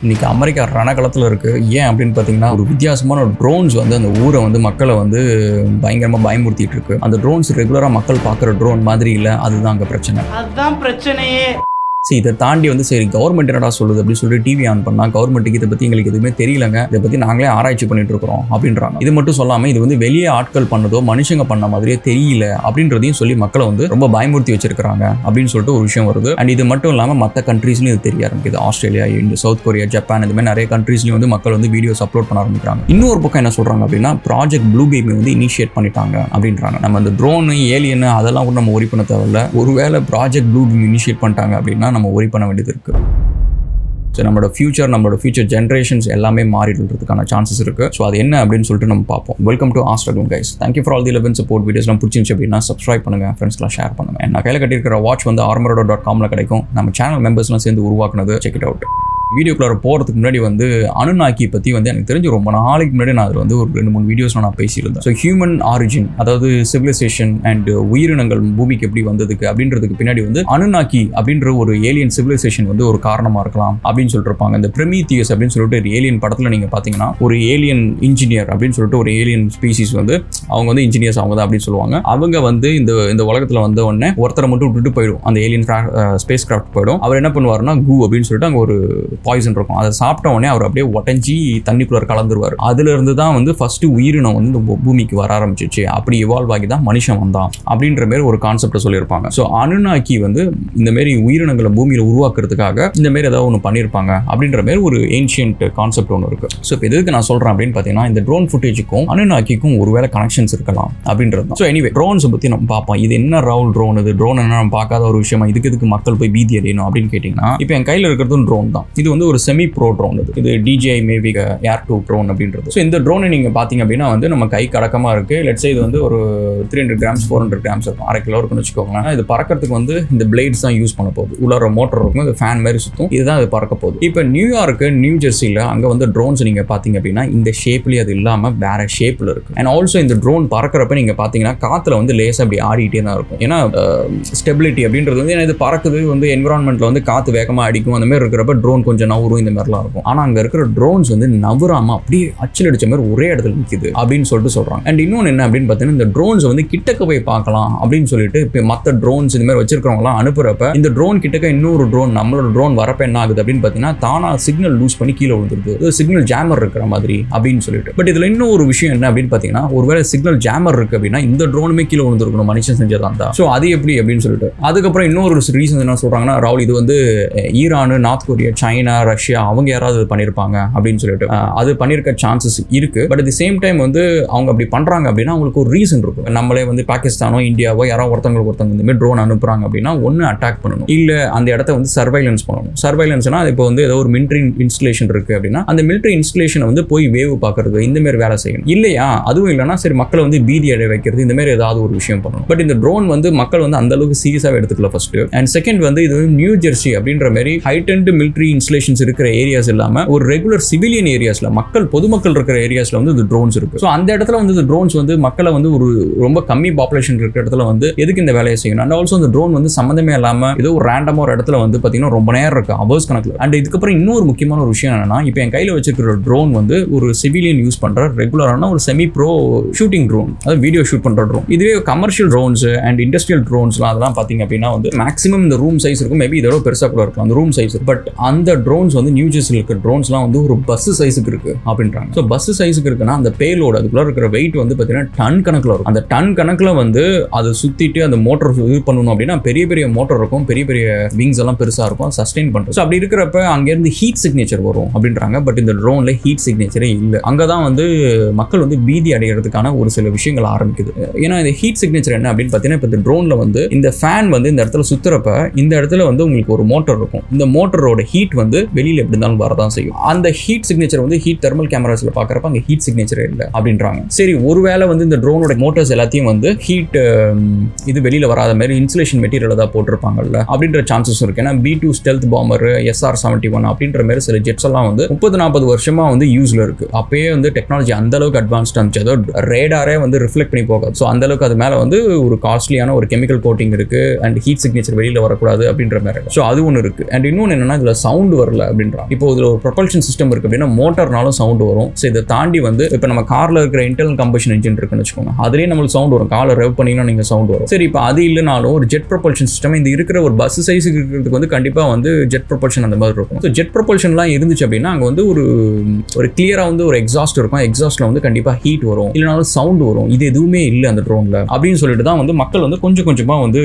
இன்னைக்கு அமெரிக்கா ரணகளத்தில் இருக்கு. ஏன் அப்படின்னு பார்த்தீங்கன்னா, ஒரு வித்தியாசமான ஒரு ட்ரோன்ஸ் வந்து அந்த ஊரை வந்து மக்களை வந்து பயங்கரமாக பயமுறுத்திட்டு இருக்கு. அந்த ட்ரோன்ஸ் ரெகுலராக மக்கள் பார்க்குற ட்ரோன் மாதிரி இல்லை. அதுதான் அங்கே பிரச்சனை. அதுதான் பிரச்சனையே. இதை தாண்டி வந்து சரி கவர்மெண்ட் என்னடா சொல்லுது அப்படின்னு சொல்லிட்டு டிவி ஆன் பண்ணா கவர்மெண்ட்டுக்கு இதை பற்றி எங்களுக்கு எதுவுமே தெரியலங்க, இதை பற்றி நாங்களே ஆராய்ச்சி பண்ணிட்டு இருக்கிறோம் அப்படின்றாங்க. இது மட்டும் சொல்லாமல் இது வந்து வெளியே ஆட்கள் பண்ணதோ மனுஷங்க பண்ண மாதிரியே தெரியல அப்படின்றதையும் சொல்லி மக்களை வந்து ரொம்ப பயமுறுத்தி வச்சிருக்காங்க அப்படின்னு சொல்லிட்டு ஒரு விஷயம் வருது. அண்ட் இது மட்டும் இல்லாமல் மற்ற கண்ட்ரீஸ்லையும் இது தெரிய ஆரம்பிக்குது. Australia, India, south Korea, Japan, இந்த மாதிரி நிறைய கண்ட்ரீஸ்லையும் வந்து மக்கள் வந்து வீடியோஸ் அப்லோட் பண்ண ஆரம்பிக்கிறாங்க. இன்னொரு பக்கம் என்ன சொல்றாங்க அப்படின்னா, ப்ராஜெக்ட் ப்ளூ பேபி வந்து இனிஷியேட் பண்ணிட்டாங்க அப்படின்றாங்க. நம்ம அந்த ட்ரோனு ஏலியன் அதெல்லாம் கூட நம்ம ஒரி பண்ண தேவையில்ல. ஒருவேளை ப்ராஜெக்ட் ப்ளூ பேபி இனிஷியேட் பண்ணிட்டாங்க அப்படின்னா நம்ம ஒரி பண்ண வேண்டியது இருக்கு. ஸோ நம்மளோட ஃபியூச்சர் ஜென்ரேஷன்ஸ் எல்லாமே மாறிடுறதுக்கான சான்சஸ் இருக்கு. ஸோ அது என்ன அப்படின்னு சொல்லிட்டு நம்ம பார்ப்போம். Welcome to Australian guys. Thank you for all the 11 support வீடியோஸ்லாம் பிடிச்சிருந்துச்சு அப்படின்னா சப்ஸ்கிரைப் பண்ணுங்க, ஃப்ரெண்ட்ஸ்லாம் ஷேர் பண்ணுங்க. நான் கையில் கட்டியிருக்கிற வாட்ச் வந்து armorado.comல கிடைக்கும். நம்ம சேனல் மெம்பர்ஸ்லாம் சேர்ந்து உருவாக்குனது. Check it out. வீடியோக்குள்ள போகிறதுக்கு முன்னாடி வந்து அனுநாக்கி பற்றி வந்து எனக்கு தெரிஞ்சு ரொம்ப நாளைக்கு முன்னாடி நான் அதில் வந்து ஒரு 2-3 வீடியோஸ்லாம் நான் பேசியிருந்தேன். ஸோ ஹியூமன் ஆரிஜின், அதாவது சிவிலைசேஷன் அண்ட் உயிரினங்கள் பூமிக்கு எப்படி வந்ததுக்கு அப்படின்றதுக்கு பின்னாடி வந்து அனுநாக்கி அப்படின்ற ஒரு ஏலியன் சிவிலைசேஷன் வந்து ஒரு காரணமாக இருக்கலாம் அப்படின்னு சொல்லிட்டு இருப்பாங்க. இந்த ப்ரொமீத்தியஸ் அப்படின்னு சொல்லிட்டு ஒரு ஏலியன் படத்தில் நீங்கள் பார்த்தீங்கன்னா ஒரு ஏலியன் இன்ஜினியர் அப்படின்னு சொல்லிட்டு ஒரு ஏலியன் ஸ்பீசிஸ் வந்து அவங்க வந்து இன்ஜினியர்ஸ் அவங்க தான் அப்படின்னு சொல்லுவாங்க. அவங்க வந்து இந்த உலகத்தில் வந்த உடனே ஒருத்தரை மட்டும் விட்டுட்டு போயிடும். அந்த ஏலியன் ஸ்பேஸ் கிராஃப்ட் போயிடும். அவர் என்ன பண்ணுவாருன்னா கூ அப்படின்னு சொல்லிட்டு அங்கே ஒரு பாய்சன் இருக்கும். அதை சாப்பிட்ட உடனே அவர் அப்படியே உடஞ்சி தண்ணிக்குள்ள கலந்துருவார். அதுல இருந்து தான் வந்து ஃபர்ஸ்ட் உயிரினம் வந்து இந்த பூமிக்கு வர ஆரம்பிச்சிச்சு. அப்படி இவால்வ் ஆகி தான் மனுஷன் வந்தான் அப்படின்ற மாதிரி ஒரு கான்செப்டை சொல்லியிருப்பாங்க. ஸோ அனுநாக்கி வந்து இந்த மாதிரி உயிரினங்களை பூமியில உருவாக்குறதுக்காக இந்த மாதிரி ஏதாவது ஒன்று பண்ணியிருப்பாங்க அப்படின்ற மாதிரி ஒரு ஏன்ஷியன்ட் கான்செப்ட் ஒன்று இருக்கு. ஸோ இப்போ எதுக்கு நான் சொல்றேன் அப்படின்னு பார்த்தீங்கன்னா, இந்த ட்ரோன் ஃபுட்டேஜுக்கும் அனுநாக்கிக்கும் ஒருவேளை கனெக்ஷன்ஸ் இருக்கலாம் அப்படின்றது தான். ஸோ எனிவே ட்ரோன்ஸை பற்றி நம்ம பார்ப்போம். இது என்ன ரவுல் ட்ரோன், இது ட்ரோன் என்ன நம்ம பார்க்காத ஒரு விஷயமா, இதுக்கு மக்கள் போய் பீதி அடையணும் அப்படின்னு கேட்டிங்கன்னா, இப்போ என் கையில் இருக்கிறது ட்ரோன் தான். இது வந்து ஒரு செமி ப்ரோ ட்ரோன். இது DJI Mavic Air 2 ட்ரோன் அப்படின்றது. ஸோ இந்த ட்ரோனை நீங்கள் பார்த்தீங்க அப்படின்னா வந்து நம்ம கை கடக்கமாக இருக்கு. லெட்ஸே இது வந்து ஒரு 300 கிராம்ஸ் 400 கிராம்ஸ் இருக்கும், 1/2 கிலோ இருக்குன்னு வச்சுக்கோங்களேன். இது பறக்கிறதுக்கு வந்து இந்த பிளேட்ஸ் தான் யூஸ் பண்ண போகுது. உள்ள மோட்டர் இருக்கும், இது ஃபேன் மாதிரி சுற்றும், இதுதான் இது பறக்க போகுது. இப்போ நியூயார்க்கு, நியூ ஜெர்சியில் அங்கே வந்து ட்ரோன்ஸ் நீங்கள் பார்த்தீங்க அப்படின்னா இந்த ஷேப்லேயே அது இல்லாமல் வேற ஷேப்பில் இருக்கு. அண்ட் ஆல்சோ இந்த ட்ரோன் பறக்கிறப்ப நீங்கள் பார்த்தீங்கன்னா காற்றுல வந்து லேசாக அப்படி ஆடிட்டே தான் இருக்கும். ஏன்னா ஸ்டெபிலிட்டி அப்படின்றது வந்து இது பறக்குது வந்து என்விரான்மெண்ட்டில் வந்து காற்று வேகமாக அடிக்கும். அந்த மாதிரி இருக்கிறப்ப ட்ரோன் கொஞ்சம் நவரும் இந்த மாதிரிலாம் இருக்கும். ஆனால் அங்கே இருக்கிற ட்ரோன்ஸ் வந்து நவராமல் அப்படியே அச்சில் அடிச்ச மாதிரி ஒரே இடத்துல நிற்குது அப்படின்னு சொல்லிட்டு சொல்கிறாங்க. அண்ட் இன்னொன்று என்ன அப்படின்னு பார்த்தீங்கன்னா, இந்த ட்ரோன்ஸ் வந்து கிட்டக்க போய் பார்க்கலாம் அப்படின்னு சொல்லிட்டு இப்போ மற்ற ட்ரோன்ஸ் இந்த மாதிரி வச்சிருக்கிறவங்களாம் அனுப்புறப்ப இந்த ட்ரோன் கிட்டக்க இன்னொரு ட்ரோன் நம்மளோட ட்ரோன் வரப்ப என்ன ஆகுது அப்படின்னு பார்த்தீங்கன்னா, தானா சிக்னல் லூஸ் பண்ணி கீழே விழுந்துருது. சிக்னல் ஜாமர் இருக்கிற மாதிரி அப்படின்னு சொல்லிட்டு. பட் இதில் இன்னும் ஒரு விஷயம் என்ன அப்படின்னு பார்த்தீங்கன்னா, ஒருவேளை சிக்னல் ஜாமர் இருக்கு அப்படின்னா இந்த ட்ரோனுமே கீழே விழுந்துருக்கணும், மனுஷன் செஞ்சதான் தான். ஸோ அது எப்படி அப்படின்னு சொல்லிட்டு அதுக்கப்புறம் இன்னொரு ரீசன் என்ன சொல்றாங்கன்னா, ராகுல் இது வந்து Iran, north Korea, China, Russia அவங்க யாராவது பண்ணியிருப்பாங்க அப்படின்னு சொல்லிட்டு அது பண்ணியிருக்க சான்சஸ் இருக்கு. But at the same time வந்து அவங்க அப்படி பண்றாங்க அப்படின்னா அவங்களுக்கு ஒரு ரீசன் இருக்கும். நம்மளே வந்து பாகிஸ்தானோ இந்தியாவோ யாராவது ஒருத்தவங்க இந்த மாதிரி ட்ரோன் அனுப்புறாங்க அப்படின்னா ஒன்று அட்டாக் பண்ணணும், இல்லை அந்த இடத்த வந்து சர்வைலன்ஸ் பண்ணணும். சர்வைலன்ஸ்னா இப்போ வந்து ஏதோ ஒரு மிலிட்டரி இன்ஸ்டலேஷன் இருக்கு அப்படின்னா அந்த மிலிட்டரி இன்ஸ்டலேஷனை வந்து போய் வேவு பார்க்கறது, இந்த மாதிரி வேலை செய்யணும். இல்லையா அதுவும் இல்லைன்னா சரி மக்களை வந்து பீதி அடைய வைக்கிறது, இந்த மாதிரி ஏதாவது ஒரு விஷயம் பண்ணணும். பட் இந்த ட்ரோன் வந்து மக்கள் வந்து அந்த அளவுக்கு சீரியஸாக எடுத்துக்கல ஃபர்ஸ்ட். அண்ட் செகண்ட் வந்து இது நியூ ஜெர்சி அப்படின்ற மாதிரி ஹைட்-எண்ட் மிலிட்டரி இன்ஸ்டலேஷன்ஸ் இருக்கிற ஏரியாஸ் இல்லாம ஒரு ரெகுலர் சிவிலியன் ஏரியாஸ்ல பொதுமக்கள் இருக்கிற ஏரியாஸ்ல வந்து இந்த ட்ரோன்ஸ் இருக்கு. ஸோ அந்த இடத்துல வந்து இந்த ட்ரோன்ஸ் வந்து மக்களை வந்து ஒரு ரொம்ப கம்மி பாப்புலேஷன் இருக்கிற இடத்துல வந்து எதுக்கு இந்த வேலையை செய்யணும். அண்ட் ஆல்சோ இந்த ட்ரோன் வந்து சம்மந்தமே இல்லாம ஏதோ ஒரு ரேண்டமா ஒரு இடத்துல வந்து பார்த்தீங்கன்னா ரொம்ப நேரம் இருக்கு, அவர்ஸ் கணக்கில். அண்ட் இதுக்கப்புறம் இன்னொரு முக்கியமான ஒரு விஷயம் என்னன்னா, இப்போ என் கையில் வச்சிருக்கிற ட்ரோன் வந்து ஒரு சிவிலியன் யூஸ் பண்ற ரெகுலரான ஒரு செமி ப்ரோ ஷூட்டிங் ட்ரோன், அதாவது வீடியோ ஷூட் பண்ற ட்ரோன். இதுவே கமர்ஷியல் ட்ரோன்ஸ் அண்ட் இண்டஸ்ட்ரியல் ட்ரோன்ஸ்லாம் அதெல்லாம் பார்த்தீங்க அப்படின்னா வந்து மேக்ஸிமம் இந்த ரூம் சைஸ் இருக்கும், மேபி இதோட பெருசாக கூட இருக்கும் அந்த ரூம் சைஸ். பட் அந்த ட்ரோன்ஸ் வந்து நியூ ஜெர்சியில் இருக்கிற ட்ரோன்ஸ்லாம் வந்து ஒரு பஸ் சைஸுக்கு இருக்கு அப்படின்றாங்க. ஸோ பஸ் சைஸுக்கு இருக்குன்னா அந்த பேலோட அதுக்குள்ள இருக்கிற வெயிட் வந்து பார்த்தீங்கன்னா டன் கணக்கில் இருக்கும். அந்த டன் கணக்கில் வந்து அதை சுத்திட்டு அந்த மோட்டர் இது பண்ணணும் அப்படின்னா பெரிய பெரிய மோட்டர் இருக்கும், பெரிய பெரிய விங்ஸ் எல்லாம் பெருசாக இருக்கும், சஸ்டெயின் பண்ணுறது. ஸோ அப்படி இருக்கிறப்ப அங்கேருந்து ஹீட் சிக்னேச்சர் வரும் அப்படின்றாங்க. பட் இந்த ட்ரோன்ல ஹீட் சிக்னேச்சரே இல்லை. அங்கே தான் வந்து மக்கள் வந்து பீதி அடைகிறதுக்கான ஒரு சில விஷயங்கள் ஆரம்பிக்குது. ஏன்னா இந்த ஹீட் சிக்னேச்சர் என்ன அப்படின்னு பார்த்தீங்கன்னா, இப்போ இந்த ட்ரோன்ல வந்து இந்த ஃபேன் வந்து இந்த இடத்துல சுத்துறப்ப இந்த இடத்துல வந்து உங்களுக்கு ஒரு மோட்டர் இருக்கும். இந்த மோட்டரோட ஹீட் வந்து வெளியில் எப்படி இருந்தாலும் வரதான் செய்யும். அந்த ஹீட் சிக்னேச்சர் வந்து ஹீட் தெர்மல் கேமராஸ்ல பார்க்குறப்ப அங்கே ஹீட் சிக்னேச்சர் இல்லை அப்படின்றாங்க. சரி ஒருவேளை வந்து இந்த ட்ரோனோட மோட்டர்ஸ் எல்லாத்தையும் வந்து ஹீட் இது வெளியில் வராத மாதிரி இன்சுலேஷன் மெட்டீரியல் தான் போட்டிருப்பாங்கல்ல அப்படின்ற சான்சஸ் இருக்கு. ஏன்னா B-2 ஸ்டெல்த் பாம்பர், SR-71 அப்படின்ற மாதிரி சில ஜெட்ஸ் எல்லாம் வந்து 30-40 வருஷமா வந்து யூஸ்ல இருக்கு. அப்பயே வந்து டெக்னாலஜி அந்த அளவுக்கு அட்வான்ஸ்ட் இருந்துச்சு. அதோ ரேடாரே வந்து ரிஃப்ளெக்ட் பண்ணி போகாது. ஸோ அந்த அளவுக்கு அது மேலே வந்து ஒரு காஸ்ட்லியான ஒரு கெமிக்கல் கோட்டிங் இருக்கு அண்ட் ஹீட் சிக்னேச்சர் வெளியில் வரக்கூடாது அப்படின்ற மாதிரி. ஸோ அது ஒன்று இருக்கு. அண்ட் இன்னொன்று என்னன்னா இதில் சவுண்ட் வரல அப்படின்றாங்க. இப்போ இதுல ஒரு ப்ரொபல்ஷன் சிஸ்டம் இருக்கு அப்படின்னா மோட்டார்னாலும் சவுண்ட் வரும். ஸோ இதை தாண்டி வந்து இப்போ நம்ம கார்ல இருக்கிற இன்டர்னல் கம்பஷன் இன்ஜின் இருக்குன்னு வச்சுக்கோங்க, அதுலேயே நம்மளுக்கு சவுண்ட் வரும். காலை ரெவ் பண்ணிங்கன்னா நீங்கள் சவுண்ட் வரும். சரி, இப்போ அது இல்லைனாலும் ஒரு ஜெட் ப்ரொபல்ஷன் சிஸ்டம் இந்த இருக்கிற ஒரு பஸ் சைஸுக்கு இருக்கிறதுக்கு வந்து கண்டிப்பாக வந்து ஜெட் ப்ரொபல்ஷன் அந்த மாதிரி இருக்கும். ஸோ ஜெட் ப்ரொபல்ஷன்லாம் இருந்துச்சு அப்படின்னா அங்கே வந்து ஒரு கிளியராக வந்து ஒரு எக்ஸாஸ்ட் இருக்கும். எக்ஸாஸ்ட்ல வந்து கண்டிப்பாக ஹீட் வரும், இல்லைனாலும் சவுண்ட் வரும். இது எதுவுமே இல்லை அந்த ட்ரோன்ல அப்படின்னு சொல்லிட்டு தான் வந்து மக்கள் வந்து கொஞ்சம் கொஞ்சமாக வந்து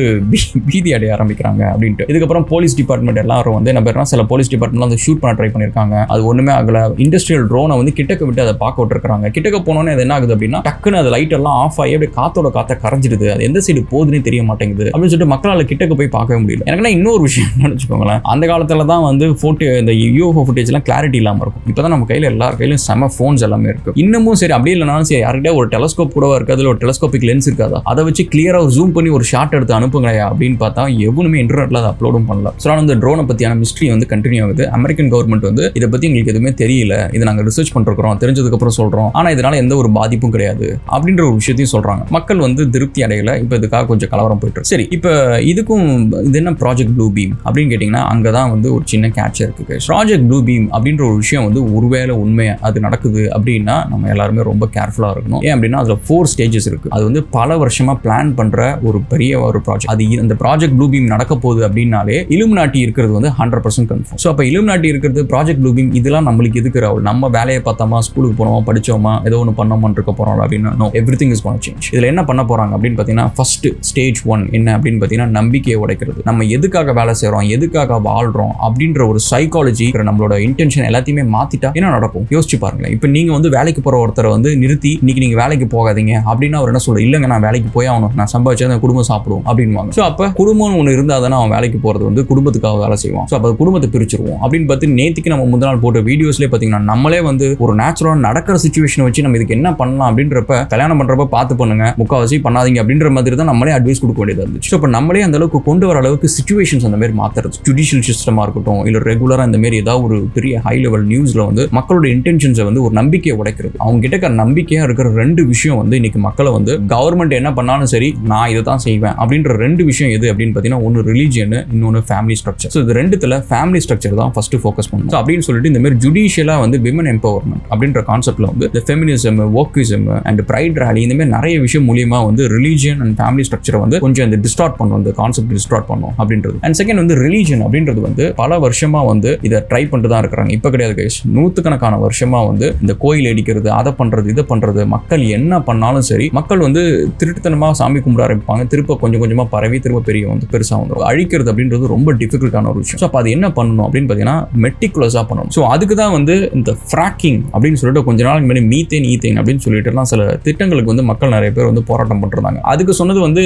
பீதி அடைய ஆரம்பிக்கிறாங்க அப்படின்ட்டு. இதுக்கப்புறம் போலீஸ் டிபார்ட்மெண்ட் எல்லாரும் வந்து என்ன பேர்னா சில போலீஸ் டிபார்ட்மெண்ட்ல வந்து ஷூட் பண்ண ட்ரை பண்ணியிருக்காங்க. அது ஒன்றுமே ஆகல. இண்டஸ்ட்ரியல் ட்ரோனை வந்து கிட்டக்க விட்டு அதை பார்க்க விட்டுருக்காங்க. கிட்டக்க போனோன்னே அது என்ன ஆகுது அப்படின்னா டக்குன்னு அது லைட் எல்லாம் ஆஃப் ஆகி அப்படியே காத்தோட காத்த கரைஞ்சிடுது. அது எந்த சைடு போகுதுன்னு தெரிய மாட்டேங்குது அப்படின்னு சொல்லிட்டு மக்களால் கிட்டக்க போய் பார்க்கவே முடியல. எனக்கு இன்னொரு விஷயம் நினைச்சுக்கோங்களேன், அந்த காலத்துல தான் வந்து போட்டோ இந்த யூஎஃப்ஓ ஃபுட்டேஜ் எல்லாம் கிளாரிட்டி இல்லாம இருக்கும். இப்பதான் நம்ம கையில எல்லார் கையிலும் செம போன்ஸ் எல்லாமே இருக்கு. இன்னமும் சரி அப்படி இல்லைனாலும் சரி யார்கிட்ட ஒரு டெலஸ்கோப் கூட இருக்காது, ஒரு டெலஸ்கோபிக் லென்ஸ் இருக்காதா, அதை வச்சு கிளியரா ஒரு ஜூம் பண்ணி ஒரு ஷாட் எடுத்து அனுப்புங்களையா அப்படின்னு பார்த்தா எவனுமே இன்டர்நெட்ல அதை அப்லோடும் பண்ணல. ஸோ இந்த ட்ரோனை பத்தியான மிஸ்ட்ரி வந்து கண்டினியூ ஆகுது. அமெரிக்கன் கவர்மெண்ட் வந்து இதை பத்தி எங்களுக்கு எதுவுமே தெரியல, இதை நாங்கள் ரிசர்ச் பண்ணிருக்கிறோம், தெரிஞ்சதுக்கு அப்புறம் சொல்றோம், ஆனா இதனால எந்த ஒரு பாதிப்பும் கிடையாது அப்படின்ற ஒரு விஷயத்தையும் சொல்றாங்க. மக்கள் வந்து திருப்தி அடையல. இப்போ இதுக்காக கொஞ்சம் கலவரம் போயிட்டு இருக்கு. சரி, இப்போ இதுக்கும் இது என்ன ப்ராஜெக்ட் ப்ளூ பீம் அப்படின்னு கேட்டீங்கன்னா அங்கதான் வந்து ஒரு சின்ன கேட்ச் இருக்கு. ப்ராஜெக்ட் ப்ளூ பீம் அப்படின்ற ஒரு விஷயம் வந்து ஒருவேளை உண்மையா அது நடக்குது அப்படின்னா நம்ம எல்லாருமே ரொம்ப கேர்ஃபுல்லா இருக்கணும். ஏன் அப்படின்னா அதுல 4 ஸ்டேஜஸ் இருக்கு. அது வந்து பல வருஷமா பிளான் பண்ற ஒரு பெரிய ஒரு ப்ராஜெக்ட். அது அந்த ப்ராஜெக்ட் ப்ளூ பீம் நடக்க போகுது அப்படின்னாலே இலுமினாட்டி இருக்கிறது வந்து 100% கன்ஃபார்ம். ஸோ அப்போ இலுமினாட்டி இருக்கிறது ப்ராஜெக்ட் ப்ளூ பீம் இதெல்லாம் நம்மளுக்கு எதுக்கு ராகுல்? நம்ம வேலையை பார்த்தோமா, ஸ்கூலுக்கு போனோமா, படிச்சோமா, ஏதோ ஒன்று பண்ணோமான்னு இருக்க போறோம் அப்படின்னா no, everything is gonna change. இதுல என்ன பண்ண போறாங்க அப்படின்னு பார்த்தீங்கன்னா ஃபர்ஸ்ட் ஸ்டேஜ் 1 என்ன அப்படின்னு பார்த்தீங்கன்னா நம்பிக்கையை உடைக்கிறது. நம்ம எதுக்காக வேலை செய்யறோம், எதுக்காக வாழ்றோம் அப்படின்ற ஒரு சைக்காலஜி, நம்மளோட இன்டென்ஷன் எல்லாத்தையுமே மாத்திட்டா என்ன நடக்கும் யோசிச்சு பாருங்களேன். இப்போ நீங்க வந்து வேலைக்கு போற ஒருத்தரை வந்து நிறுத்தி இன்னைக்கு நீங்க வேலைக்கு போகாதீங்க அப்படின்னா அவர் என்ன சொல்ற, இல்லங்க நான் வேலைக்கு போய் ஆகணும், நான் சம்பாதிச்சா அந்த குடும்பம் சாப்பிடுவோம் அப்படின்வாங்க. ஸோ அப்போ குடும்பம் ஒன்று இருந்தால் தானே அவன் வேலைக்கு போறது வந்து குடும்பத்துக்காக வேலை செய்வான். ஸோ அப்போ குடும்பத்தை பிரிச்சிருவோம் அப்படின்னு பார்த்து நேற்றுக்கு நம்ம முந்தின நாள் போட்ட வீடியோஸ்லேயே பார்த்தீங்கன்னா நம்மளே வந்து ஒரு நேச்சுரலாக நடக்கிற சுச்சுவேஷனை வச்சு நம்ம இதுக்கு என்ன பண்ணலாம் அப்படின்றப்ப கல்யாணம் பண்றப்ப பார்த்து பண்ணுங்க, முக்கால்வாசி பண்ணாதீங்க அப்படின்ற மாதிரி தான் நம்மளே அட்வைஸ் கொடுக்க வேண்டியதாக இருந்துச்சு. ஸோ இப்போ நம்மளே அந்த அளவுக்கு கொண்டு வர அளவுக்கு சிச்சுவேஷன்ஸ் அந்த மாதிரி மாத்துறது, ஜுடிஷியல் சிஸ்டமாக இருக்கட்டும் இல்லை ரெகுலராக இந்த மாதிரி ஏதாவது ஒரு பெரிய ஹை லெவல் நியூஸ்ல வந்து மக்களோட இன்டென்ஷன்ஸை வந்து ஒரு நம்பிக்கையை உடைக்கிறது. அவங்க கிட்ட நம்பிக்கையாக இருக்கிற 2 விஷயம் வந்து இன்னைக்கு மக்களை வந்து கவர்மெண்ட் என்ன பண்ணாலும் சரி நான் இதை தான் செய்வேன் அப்படின்ற 2 விஷயம் எது அப்படின்னு பார்த்தீங்கன்னா ஒன்று ரிலீஜியன், இன்னொன்று ஃபேமிலி ஸ்ட்ரக்சர். ஸோ இது 2த்துல ஃபேமிலி ஸ்ட்ரக்சர் தான் ஃபர்ஸ்ட் ஃபோக்கஸ் பண்ணணும். ஸோ அப்படின்னு சொல்லிட்டு இந்த மாதிரி ஜுடிஷியலாக வந்து விமன் எம்பவர்மெண்ட் அப்படின்ற கான்செப்ட்ல வந்து இந்த ஃபெமினிசம், வோக்கிசம் அண்ட் ப்ரைட் ராலி இந்த மாதிரி நிறைய விஷயம் மூலியமா வந்து ரிலீஜியன் அண்ட் ஃபேமிலி ஸ்ட்ரக்சரை வந்து கொஞ்சம் இந்த டிஸ்டார்ட் பண்ணும், இந்த கான்செப்ட் டிஸ்டார்ட் பண்ணும் அப்படின்றது. அண்ட் செகண்ட் வந்து ரிலீஜன் அப்படின்றது வந்து பல வருஷமா வந்து இதை ட்ரை பண்ணிட்டு தான் இருக்கிறாங்க. இப்போ கிடையாது கைஸ், 100கணக்கான வருஷமா வந்து இந்த கோயில் அடிக்கிறது, அதை பண்றது, இதை பண்றது, மக்கள் என்ன பண்ணாலும் சரி மக்கள் வந்து திருட்டுத்தனமா சாமி கும்பிட ஆரம்பிப்பாங்க. திருப்ப கொஞ்சம் கொஞ்சமா பரவி திரும்ப பெரிய வந்து பெருசா வந்து அழிக்கிறது அப்படின்றது ரொம்ப டிஃபிகல்ட்டான ஒரு விஷயம். ஸோ அப்போ அது என்ன பண்ணணும் அப்படின்னு பார்த்தீங்கன்னா மெட்டிகுலஸா பண்ணணும். ஸோ அதுக்கு தான் வந்து இந்த ஃப்ராக்கிங் அப்படின்னு சொல்லிட்டு கொஞ்ச நாளுக்கு முன்னாடி மீத்தேன் ஈத்தேன் அப்படின்னு சொல்லிட்டுலாம் சில திட்டங்களுக்கு வந்து மக்கள் நிறைய பேர் வந்து போராட்டம் பண்றாங்க. அதுக்கு சொன்னது வந்து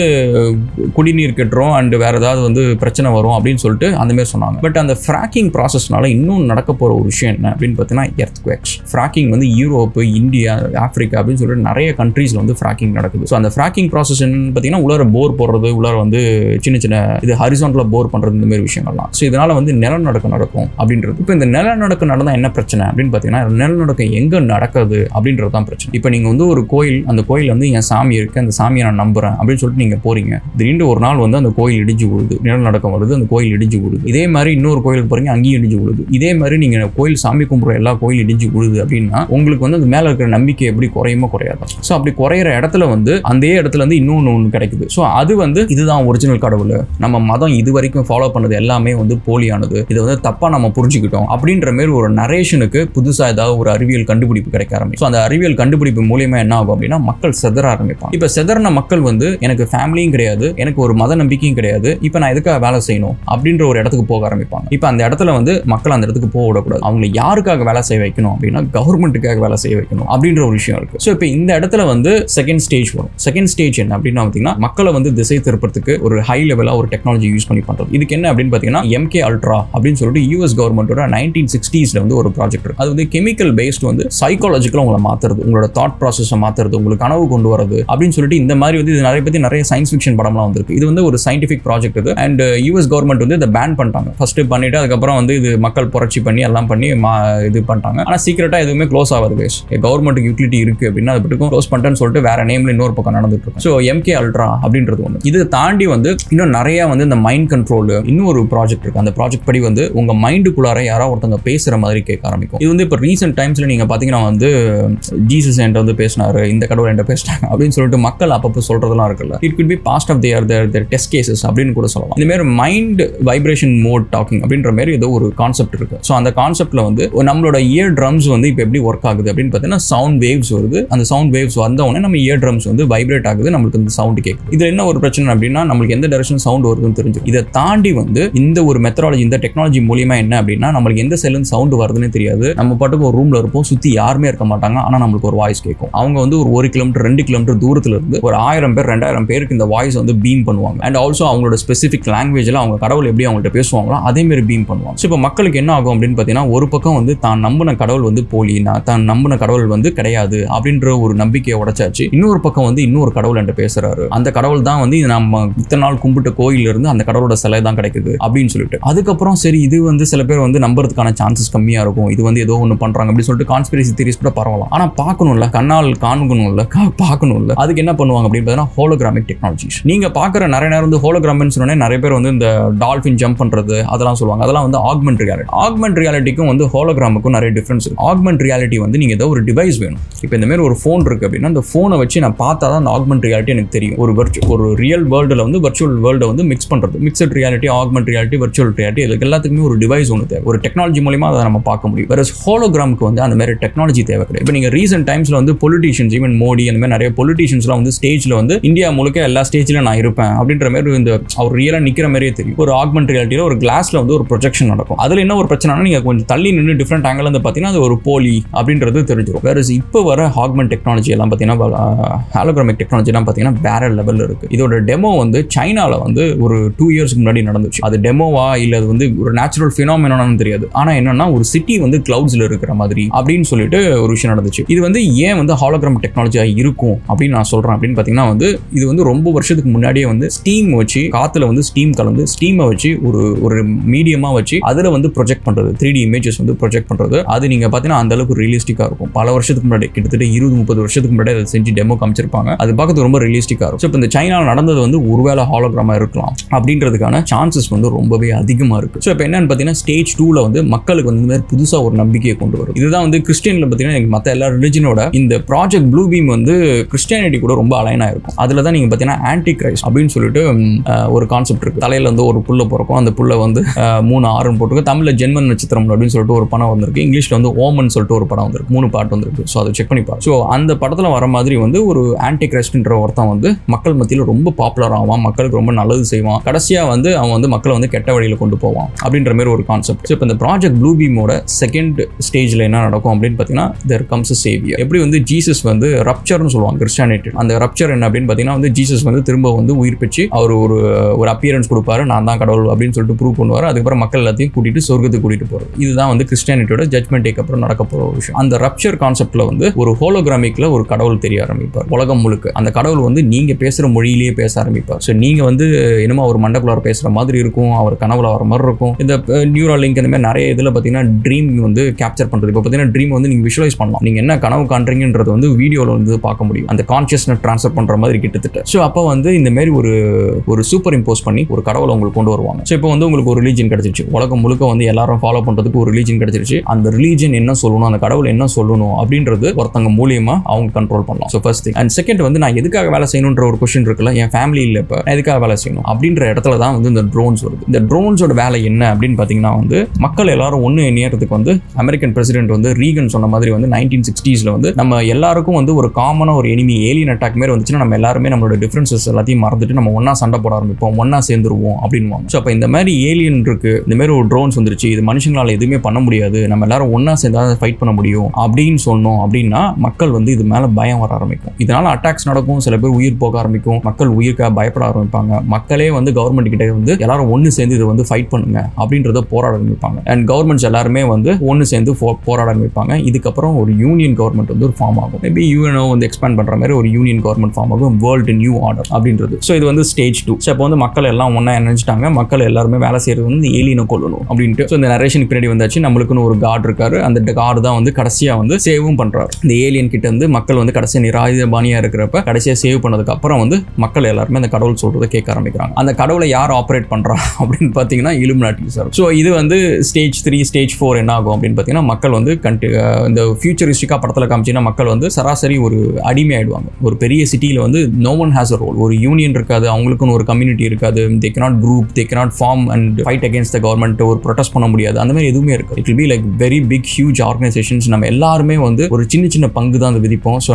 குடிநீர் கட்டுறோம் அண்ட் வேற ஏதாவது வந்து பிரச்சனை வரும் அப்படின்னு சொல்லிட்டு அந்த மாதிரி சொன்னாங்க. பட் அந்த ஃப்ராக்கிங் ப்ராசஸ்னால இன்னும் நடக்க போற ஒரு விஷயம் என்ன அப்படின்னு பார்த்தீங்கன்னா எர்த்குவேக்ஸ். ஃப்ராக்கிங் வந்து யூரோப்பு, இந்தியா, ஆப்பிரிக்கா அப்படின்னு சொல்லிட்டு நிறைய கண்ட்ரீஸ்ல வந்து ஃப்ராக்கிங் நடக்குது. ஸோ அந்த ஃப்ராக்கிங் ப்ராசஸ் என்னன்னு பார்த்தீங்கன்னா உள்ளார போர் போடுறது, உள்ளார வந்து சின்ன சின்ன இது ஹரிசான்டலா போர் பண்றது, இந்த மாதிரி விஷயங்கள்லாம். ஸோ இதனால வந்து நிலநடுக்கம் நடக்கும் அப்படின்றது. இப்போ இந்த நிலநடுக்கம் நடந்தா என்ன பிரச்சனை அப்படின்னு பார்த்தீங்கன்னா நிலநடுக்கம் எங்க நடக்குது அப்படின்றது தான் பிரச்சனை. இப்போ நீங்க வந்து ஒரு கோயில், அந்த கோயில் வந்து என் சாமி இருக்கு, அந்த சாமியை நான் நம்புறேன் அப்படின்னு சொல்லிட்டு நீங்க போறீங்க. திடீர்னு ஒரு நாள் வந்து அந்த கோயில் இடிஞ்சு விழுது, நிலநடுக்கம் வருது, அந்த கோயில் இடிஞ்சு விழுது. இதே மாதிரி இன்னொரு கோயிலுக்கு போறீங்க, அங்கேயும் இடிஞ்சு விழுது. இதே மாதிரி நீங்க கோயில் சாமி கும்பிட்ற எல்லா கோயில் இடிஞ்சு விழுது அப்படின்னா உங்களுக்கு வந்து அது மேல இருக்கிற நம்பிக்கை எப்படி குறையுமோ குறையாதா? ஸோ அப்படி குறையிற இடத்துல வந்து அந்த இடத்துல இருந்து இன்னொன்று கிடைக்குது. ஸோ அது வந்து இதுதான் ஒரிஜினல் கடவுள், நம்ம மதம் இது வரைக்கும் ஃபாலோ பண்ணது எல்லாமே வந்து போலியானது, இதை வந்து தப்பா நம்ம புரிஞ்சுக்கிட்டோம் அப்படின்ற மாதிரி ஒரு நரேஷனுக்கு புதுசா ஏதாவது ஒரு அறிவியல் கண்டுபிடிப்பு கிடைக்க ஆரம்பிக்கும். அந்த அறிவியல் கண்டுபிடிப்பு மூலியமா என்ன ஆகும் அப்படின்னா மக்கள் செதற ஆரம்பிப்பாங்க. இப்ப செதறின மக்கள் வந்து எனக்கு ஃபேமிலியும் கிடையாது, எனக்கு ஒரு மத நம்பிக்கையும் கிடையாது, இப்ப நான் எதுக்காக வேலை செய்யணும் அப்படின்ற ஒரு இடத்துக்கு போக ஆரம்பிப்பாங்க. இப்ப அந்த இடத்துல வந்து மக்கள் அந்த இடத்துக்கு போக விடக்கூடாது. அவங்க யாருக்காக வேலை செய்ய வைக்கணும் அப்படின்னா கவர்மெண்ட்டுக்காக வேலை செய்ய வைக்கணும் அப்படின்ற ஒரு விஷயம் இருக்கு. ஸோ இப்போ இந்த இடத்துல வந்து செகண்ட் ஸ்டேஜ் வரும். செகண்ட் ஸ்டேஜ் என்ன அப்படின்னா பார்த்தீங்கன்னா மக்களை வந்து திசை திருப்பறதுக்கு ஒரு ஹை லெவலா ஒரு டெக்னாலஜி யூஸ் பண்ணி பண்றது. இதுக்கு என்ன அப்படின்னு பார்த்தீங்கன்னா MK Ultra அப்படின்னு சொல்லிட்டு US கவர்மெண்டோட 1960ஸ்ல வந்து ஒரு ப்ராஜெக்ட் இருக்கு. அது வந்து கெமிக்கல் பேஸ்ட் வந்து சைக்காலஜிக்கலா உங்களை மாத்துறது, உங்களோட தாட் ப்ராசஸை மாத்துறது, உங்களுக்கு கனவு கொண்டு வரது அப்படின்னு சொல்லிட்டு இந்த மாதிரி வந்து இது நிறைய சயின்ஸ் ஃபிக்ஷன் படம்லாம் வந்திருக்கு. இது வந்து ஒரு சயின்டிஃபிக் ப்ராஜெக்ட் இது. அண்ட் US கவர்மெண்ட் வந்து இதை பேன் பண்ணிட்டாங்க. ஃபர்ஸ்ட் பண்ணிட்டு அதுக்கப்புறம் வந்து இது மக்கள் புரட்சி பண்ணி எல்லாம் பண்ணி இது பண்ணிட்டாங்க. ஆனா சீக்கிரட்டா எதுவுமே க்ளோஸ் ஆகாது கைஸ். கவர்மெண்ட்டுக்கு யூட்டிலிட்டி இருக்கு அப்படின்னா அது மட்டும் க்ளோஸ் பண்ணிட்டேன்னு சொல்லிட்டு வேற நேம்ல இன்னொரு பக்கம் நடந்துட்டு இருக்கும். ஸோ MK Ultra அப்படின்றது ஒன்று. இது தாண்டி வந்து இன்னும் நிறைய வந்து இந்த மைண்ட் கண்ட்ரோல் இன்னொரு ப்ராஜெக்ட் இருக்கு. அந்த ப்ராஜெக்ட் படி வந்து உங்க மைண்டுக்குள்ளார யாராவது ஒருத்தவங்க பேசுற மாதிரி கேட்க ஆரம்பிக்கும். இது வந்து இப்போ ரீசெண்ட் டைம்ஸ்ல நீங்க பாத்தீங்கன்னா வந்து ஜீசஸ் என்கிட்ட வந்து பேசினாரு, இந்த கடவுள் என்கிட்ட பேசிட்டாங்க அப்படின்னு சொல்லிட்டு மக்கள் அப்பப்போ சொல்றதெல்லாம் இருக்குல்ல, it could be past of their test cases அப்படின்னு கூட சொல்லலாம். இந்த மாதிரி மைண்ட் வைப்ரேஷன் மோட் டாக்கிங் அப்படின்ற மாதிரி ஏதோ ஒரு கான்செப்ட் இருக்கு. ஸோ அந்த கான்செப்ட்ல வந்து நம்மளோட இயர் ட்ரம்ஸ் வந்து இப்போ எப்படி ஒர்க் ஆகுது அப்படின்னு பார்த்தீங்கன்னா சவுண்ட் வேவ்ஸ் வருது. அந்த சவுண்ட் வேவ்ஸ் வந்த உடனே நம்ம இயர் ட்ரம்ஸ் வந்து வைப்ரேட் ஆகுது, நம்மளுக்கு இந்த சவுண்ட் கேட்குது. இதுல என்ன ஒரு பிரச்சனை அப்படின்னா நம்மளுக்கு எந்த டைரக்ஷன் சவுண்ட் வருதுன்னு தெரிஞ்சிடும். இதை தாண்டி வந்து இந்த ஒரு மெத்தடாலஜி, இந்த டெக்னாலஜி மூலியமா என்ன அப்படின்னா நம்மளுக்கு எந்த சைடுல சவுண்ட் வருதுன்னு தெரியாது. நம்ம பாட்டுக்கு ஒரு ரூம்ல இருப்போம், சுத்தி யாருமே இருக்க மாட்டாங்க, ஆனா நம்மளுக்கு ஒரு வாய்ஸ் கேட்கும். அவங்க வந்து ஒரு 1 கிலோமீட்டர் 2 கிலோமீட்டர் தூரத்துல இருந்து ஒரு 1000 பேர் 2000 பேருக்கு இந்த வாய்ஸ் வந்து பீம் பண்ணுவாங்க. அண்ட் ஆல்சோ அவங்களோட ஸ்பெசிபிக் லாங்குவேஜ்ல அவங்க கடவுள் எப்படி அவங்கள்ட்ட பேசுவாங்களோ அதே மாதிரி பீம் பண்ணுவாங்க. ஸோ இப்போ மக்களுக்கு என்ன ஆகும் அப்படின்னு பார்த்தீங்கன்னா ஒரு பக்கம் வந்து தான் நம்பின கடவுள் வந்து போலினா, தான் நம்பின கடவுள் வந்து கிடையாது அப்படின்ற ஒரு நம்பிக்கையை உடைச்சாச்சு. இன்னொரு பக்கம் வந்து இன்னொரு கடவுள் என்கிட்ட பேசுறாரு, அந்த கடவுள் தான் வந்து நம்ம இத்தனை நாள் கும்பிட்ட கோயில இருந்து அந்த கடவுளோட சிலை தான் கிடைக்குது அப்படின்னு சொல்லிட்டு அதுக்கப்புறம் சரி இது வந்து சில பேர் வந்து நம்புறதுக்கான சான்சஸ் கம்மியா இருக்கும், இது வந்து ஏதோ ஒன்று பண்றாங்க அப்படின்னு சொல்லிட்டு கான்ஸ்பிரசி தியரிஸ் கூட பரவலாம். ஆனா பார்க்கணும்ல, கண்ணால் காண்கணும்ல, பார்க்கணும்ல, அதுக்கு என்ன பண்ணுவாங்க அப்படின்னு பார்த்தீங்கன்னா ஹோலோகிராமிக் டெக்னாலஜிஸ். நீங்க பார்க்குற நிறைய நேரம் வந்து ஹோலோகிராம்னு சொன்னோன்னே நிறைய பேர் வந்து இந்த டால்ஃபின் ஜம்ப் பண்றது அதெல்லாம் சொல்லுவாங்க. அதெல்லாம் வந்து ஆக்மெண்ட் ரியாலிட்டி. ஆக்மெண்ட் ரியாலிட்டிக்கும் வந்து ஹோலோகிராமுக்கும் நிறைய டிஃபரன்ஸ் இருக்கு. ஆக்மெண்ட் ரியாலிட்டி வந்து நீங்க ஏதோ ஒரு டிவைஸ் வேணும். இப்போ இந்த மாதிரி ஒரு ஃபோன் இருக்கு அப்படின்னா அந்த ஃபோனை வச்சு நான் பார்த்தா தான் அந்த ஆக்மெண்ட் ரியாலிட்டி எனக்கு தெரியும். ஒரு ரியல் வேர்ல்டில் வந்து வர்ச்சுவல் வேர்ல்டை வந்து மிக்ஸ் பண்றது, mixed reality, augment reality, virtual reality, இதுக்கு எல்லாத்துக்குமே ஒரு டிவைஸ் ஒன்று தேவை. ஒரு டெக்னாலஜி மூலமா அதை நம்ம பார்க்க முடியும். வேற ஹோலோகிராமுக்கு வந்து அந்த மாதிரி டெக்னாலஜி தேவை கிடையாது. இப்போ நீங்க ரீசெண்ட் டைம்ஸ்ல வந்து பொலிட்டிஷியன்ஸ், ஈவன் மோடி அந்த மாதிரி நிறைய பொலிட்டிஷியன்ஸ்லாம் வந்து ஸ்டேஜ்ல வந்து இந்தியா முழுக்க எல்லா ஸ்டேஜ்ல நான் இருப்பேன் அப்படின்ற மாதிரி இந்த அவர் ரியலா நிக்கிற மாதிரியே தெரியும். ஒரு ஆக்மெண்ட் ரியாலிட்டியில ஒரு கிளாஸ்ல வந்து ஒரு ப்ரொஜெக்ஷன் நடக்கும். அதுல என்ன ஒரு பிரச்சனைனா நீங்க கொஞ்சம் தள்ளி நின்று டிஃப்ரெண்ட் ஆங்கிள் வந்து பார்த்தீங்கன்னா அது ஒரு போலி அப்படின்றது தெரிஞ்சிடும். வேற இப்போ வர ஆக்மெண்ட் டெக்னாலஜி எல்லாம் பார்த்தீங்கன்னா ஹாலோகிராமிக் டெக்னாலஜி எல்லாம் பார்த்தீங்கன்னா வேற லெவலில் இருக்கு. இதோட டெமோ வந்து சைனால வந்து ஒரு 2 இயர்ஸ்க்கு முன்னாடி நடந்துச்சு. அது டெமோவா இல்ல அது வந்து ஒரு நேச்சுரல் ஃபினாமினான்னு தெரியாது. ஆனா என்னன்னா ஒரு சிட்டி வந்து கிளவுட்ஸ்ல இருக்கிற மாதிரி அப்படின்னு சொல்லிட்டு ஒரு விஷயம் நடந்துச்சு. இது வந்து ஏன் வந்து ஹாலோகிராம் டெக்னாலஜியா இருக்கும் அப்படின்னு நான் சொல்றேன் அப்படின்னு பார்த்தீங்கன்னா வந்து இது வந்து ரொம்ப வருஷத்துக்கு முன்னாடியே வந்து ஸ்டீம் வச்சு காத்துல வந்து ஸ்டீம் கலந்து ஸ்டீமை வச்சு ஒரு மீடியமா வச்சு அதுல வந்து ப்ரொஜெக்ட் பண்றது, 3D இமேஜஸ் வந்து ப்ரொஜெக்ட் பண்றது. அது நீங்க பார்த்தீங்கன்னா அந்த அளவுக்கு ரியலிஸ்டிக்கா இருக்கும். பல வருஷத்துக்கு முன்னாடி கிட்டத்தட்ட 20-30 வருஷத்துக்கு முன்னாடி அதை செஞ்சு டெமோ காமிச்சிருப்பாங்க. அது பார்க்கறது ரொம்ப ரியலிஸ்டிக்கா இருக்கும். ஸோ இப்போ இந்த சைனால நடந்தது வந்து ஒருவேளை ஹாலோகிராமா இருக்கலாம் அப்படின்றதுக்கான சான்சஸ் வந்து ரொம்பவே அதிகமா இருக்கு. ஸோ இப்போ என்னன்னு பார்த்தீங்கன்னா ஸ்டேஜ் 2ல வந்து மக்களுக்கு வந்து இந்த மாதிரி புதுசா ஒரு நம்பிக்கையை கொண்டு வரும். இதுதான் வந்து கிறிஸ்டியன்ல பார்த்தீங்கன்னா மற்ற எல்லா ரிலிஜனோட இந்த ப்ராஜெக்ட் ப்ளூ பீம் வந்து கிறிஸ்டியானிட்டி கூட ரொம்ப அலைனா இருக்கும். அதுல தான் நீங்க பார்த்தீங்கன்னா ஆன்டி கிரைஸ்ட் அப்படின்னு சொல்லிட்டு ஒரு கான்செப்ட் இருக்கு. தலையில வந்து ஒரு புல்ல பிறக்கும், அந்த புல்ல வந்து 3 6 போட்டுருக்கு. தமிழ்ல ஜென்மன் நட்சத்திரம் அப்படின்னு சொல்லிட்டு ஒரு படம் வந்திருக்கு. இங்கிலீஷ்ல வந்து ஓமன் சொல்லிட்டு ஒரு படம் வந்திருக்கு. 3 பார்ட் வந்திருக்கு. ஸோ அதை செக் பண்ணி பாரு. ஸோ அந்த படத்துல வர மாதிரி வந்து ஒரு ஆன்டி கிரைஸ்ட்ன்ற ஒருத்தன் வந்து மக்கள் மத்தியில் ரொம்ப பாப்புலர் ஆவான், மக்களுக்கு ரொம்ப நல்லது செய்வான், கடைசியா வந்து அவன் வந்து மக்களை வந்து கெட்ட வழியில கொண்டு போவான் அப்படின்ற மாதிரி ஒரு கான்செப்ட். ஸோ இப்போ இந்த ப்ராஜெக்ட் ப்ளூ பீமோட செகண்ட் ஸ்டேஜ்ல என்ன நடக்கும் அப்படின்னு பார்த்தீங்கன்னா there comes a savior. எப்படி வந்து ஜீசஸ் வந்து ரப்சர்னு சொல்லுவாங்க கிறிஸ்டியானிட்டி. அந்த ரப்சர் என்ன அப்படின்னு பார்த்தீங்கன்னா வந்து ஜீசஸ் வந்து திரும்ப வந்து உயிர் பெற்று அவர் ஒரு அப்பியரன்ஸ் கொடுப்பாரு, நான் தான் கடவுள் அப்படின்னு சொல்லிட்டு ப்ரூவ் பண்ணுவார். அதுக்கப்புறம் மக்கள் எல்லாத்தையும் கூட்டிட்டு சொர்க்கத்துக்கு கூட்டிட்டு போறது. இதுதான் வந்து கிறிஸ்டியானிட்டியோட ஜட்மெண்ட் டேக்கு அப்புறம் நடக்க போற ஒரு விஷயம். அந்த ரப்சர் கான்செப்ட்ல வந்து ஒரு ஹோலோகிராமிக்ல ஒரு கடவுள் தெரிய ஆரம்பிப்பார் உலகம் முழுக்க. அந்த கடவுள் வந்து நீங்க பேசுற மொழியிலேயே பேச ஆரம்பிப்பார். ஸோ நீங்க வந்து என்னமோ அவர் மண்டக்குள்ளார பேசுற மாதிரி இருக்கும், அவர் கனவுல வர மாதிரி இருக்கும். இந்த நியூரல் லிங்க் இந்த மாதிரி நிறைய இதுல பார்த்தீங்கன்னா ட்ரீம் வந்து கேப்சர் பண்றது. இப்போ பார்த்தீங்கன்னா ட்ரீம் வந்து நீங்க விஷுவலைஸ் பண்ணலாம். நீங்க என்ன கனவு காண்றீங்கன்றது வந்து வீடியோல வந்து பார்க்க முடியும். அந்த கான்சியஸ்னஸ் ட்ரான்ஸ்ஃபர் பண்ற மாதிரி கிட்டத்தட்ட. ஸோ அப்போ வந்து இந்த மாதிரி ஒரு சூப்பர் இம்போஸ் பண்ணி ஒரு கடவுளை உங்களுக்கு கொண்டு வருவாங்க. ஸோ இப்போ வந்து உங்களுக்கு ஒரு ரிலீஜன் கிடைச்சிருச்சு, உலகம் முழுக்க வந்து எல்லாரும் ஃபாலோ பண்றதுக்கு ஒரு ரிலீஜன் கிடைச்சிருச்சு. அந்த ரிலீஜன் என்ன சொல்லணும், அந்த கடவுள் என்ன சொல்லணும் அப்படின்றது ஒருத்தங்க மூலியமா அவங்க கண்ட்ரோல் பண்ணலாம். So first thing. And second வந்து நான் எதுக்காக வேலை செய்யணுன்ற ஒரு கொஸ்டின் இருக்குல்ல, என் ஃபேமிலி இல்லை, இப்போ நான் எதுக்காக வேலை செய்யணும் அப்படின்ற இடத்துல தான் வந்து இந்த ட்ரோன்ஸ் வருது. இந்த ட்ரோன்ஸோட வேலை என்ன அப்படின்னு பார்த்தீங்கன்னா வந்து மக்கள் எல்லாரும் ஒன்று இணையறதுக்கு வந்து அமெரிக்கன் பிரசிடென்ட் வந்து ரீகன் சொன்ன மாதிரி வந்து 1960s வந்து நம்ம எல்லாருக்கும் வந்து ஒரு காமனா ஒரு எனிமி ஏலியன் அட்டாக் மாதிரி வந்துச்சுன்னா நம்ம எல்லாருமே நம்மளோட டிஃபரன்சஸ் எல்லாத்தையும் மறந்துட்டு நம்ம ஒன்னா சண்டை போட ஆரம்பிப்போம், ஒன்னா சேர்ந்துருவோம் அப்படின்வாங்க. ஸோ அப்போ இந்த மாதிரி ஏலியன் இருக்கு, இந்த மாதிரி ஒரு ட்ரோன்ஸ் வந்துருச்சு, இது மனுஷங்களால எதுவுமே பண்ண முடியாது, நம்ம எல்லாரும் ஒன்னா சேர்ந்தா ஃபைட் பண்ண முடியும் அப்படின்னு சொன்னோம் அப்படின்னா மக்கள் வந்து இது மேல பயம் வர ஆரம்பிக்கும். இதனால அட்டாக்ஸ் நடக்கும், சில பேர் உயிர் போக ஆரம்பிக்கும், மக்கள் உயிருக்காக பயப்பட ஆரம்பிப்பாங்க. மக்களே வந்து கவர்மெண்ட் கிட்ட வந்து எல்லாரும் ஒன்று சேர்ந்து இதை வந்து ஃபைட் பண்ணுங்க அப்படின்றத போராட ஆரம்பிப்பாங்க. அண்ட் கவர்மெண்ட்ஸ் எல்லாருமே வந்து ஒன்று சேர்ந்து போராட ஆரம்பிப்பாங்க. இதுக்கப்புறம் ஒரு யூனியன் கவர்மெண்ட் வந்து ஒரு ஃபார்ம் ஆகும். மேபி யூஎன்ஓ வந்து எக்ஸ்பேண்ட் பண்ற மாதிரி ஒரு யூனியன் கவர்மெண்ட் ஃபார்ம் ஆகும், வேர்ல்டு நியூ ஆர்டர் அப்படின்றது. ஸோ இது வந்து ஸ்டேஜ் 2. ஸோ இப்போ வந்து மக்கள் எல்லாம் ஒன்னா நினைச்சிட்டாங்க, மக்கள் எல்லாருமே வேலை செய்யறது வந்து ஏலியனை கொல்லணும் அப்படின்ட்டு. ஸோ இந்த நரேஷனுக்கு பின்னாடி வந்தாச்சு, நம்மளுக்குன்னு ஒரு காட் இருக்காரு, அந்த காட் தான் வந்து கடைசியா வந்து சேவும் பண்றாரு. இந்த ஏலியன் கிட்ட வந்து மக்கள் வந்து கடைசியா நிராயுதபாணியா இருக்கிறப்ப கடைசியா சேவ் பண்ணதுக்கு அப்புறம் வந்து மக்கள் எல்லாருமே அந்த கடவுள் சொல்றதை கேட்க ஆரம்பிக்கிறாங்க. அந்த கடவுளை யார் ஆப்ரேட் பண்றா அப்படின்னு பாத்தீங்கன்னா இலுமினாட்டி சார். ஸோ இது வந்து ஸ்டேஜ் 3 ஸ்டேஜ் 4 என்ன ஆகும் அப்படின்னு பார்த்தீங்கன்னா மக்கள் வந்து இந்த ஃபியூச்சரிஸ்டிக்காக படத்தில் காமிச்சின்னா மக்கள் வந்து சராசரி ஒரு அடிமை ஆயிடுவாங்க. ஒரு பெரிய சிட்டியில் வந்து no one has a role. ஒரு யூனியன் இருக்காது, அவங்களுக்குன்னு ஒரு கம்யூனிட்டி இருக்காது. They cannot group, they cannot form and fight against the government, ஒரு ப்ரொடெஸ்ட் பண்ண முடியாது. அந்த மாதிரி எதுவுமே இருக்கு. It will be like very big huge organisations. நம்ம எல்லாருமே வந்து ஒரு சின்ன சின்ன பங்கு தான் அந்த விதிப்போம். ஸோ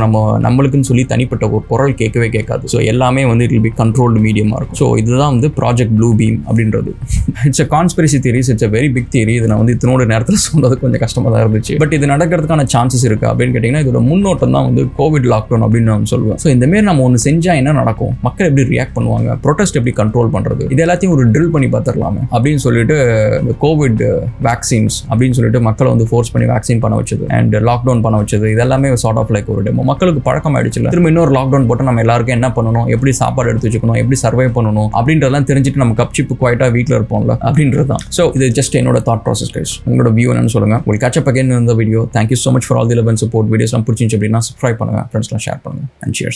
நம்மளுக்குன்னு சொல்லி தனிப்பட்ட ஒரு குரல் கேட்கவே கேட்காது. ஸோ எல்லாமே வந்து இட் வில் பி கண்ட்ரோல்டு மீடியமாக இருக்கும். ஸோ இதுதான் வந்து ப்ராஜெக்ட் ப்ளூ பீம் அப்படின்றது. It's a conspiracy theories, it's a very big theory. இதை நான் வந்து இதனோட நேரத்தில் சொன்னது கொஞ்சம் கஷ்டமாக தான் இருந்துச்சு. பட் இது நடக்கிறதுக்கான சான்சஸ் இருக்கு அப்படின்னு கேட்டிங்கன்னா இதோட முன்னோட்டம் தான் வந்து கோவிட் லாக்டவுன் அப்படின்னு நான் சொல்லுவேன். ஸோ இந்த மாதிரி நம்ம ஒன்று செஞ்சால் என்ன நடக்கும், மக்கள் எப்படி ரியாக்ட் பண்ணுவாங்க, ப்ரொடெஸ்ட் எப்படி கண்ட்ரோல் பண்ணுறது, இது எல்லாத்தையும் ஒரு ட்ரில் பண்ணி பார்த்துடலாமே அப்படின்னு சொல்லிட்டு இந்த கோவிட் வேக்சின்ஸ் அப்படின்னு சொல்லிட்டு மக்களை வந்து ஃபோர்ஸ் பண்ணி வேக்சின் பண்ண வச்சது அண்ட் லாக்டவுன் பண்ண வச்சது, இதெல்லாமே சார்ட் ஆஃப் லைக் ஒரு டெமோ. மக்களுக்கு பழக்கம் ஆயிடுச்சு. திரும்ப இன்னொரு லாக்டவுன் போட்டு நம்ம எல்லாருக்கும் என்ன பண்ணணும், எப்படி சாப்பாடு எடுத்து வச்சுக்கணும், எப்படி சர்வை பண்ணணும் அப்படின்றதெல்லாம் தெரிஞ்சுட்டு நம்ம கப் சிப்பு குவாய்ட்டா வீட்டில் இருப்போம்ல அப்படின்றது தான். ஸோ இது ஜஸ்ட் என்னோட தாட் ப்ராசஸ் கைஸ். உங்களோட வியூ என்னன்னு சொல்லுங்க. உங்களுக்கு catch up again in the video. Thank you so much for all the love and support. வீடியோஸ்லாம் பிடிச்சிருந்துச்சு அப்படின்னா சப்ஸ்கிரைப் பண்ணுங்க, ஃப்ரெண்ட்ஸ்லாம் ஷேர் பண்ணுங்க. And cheers.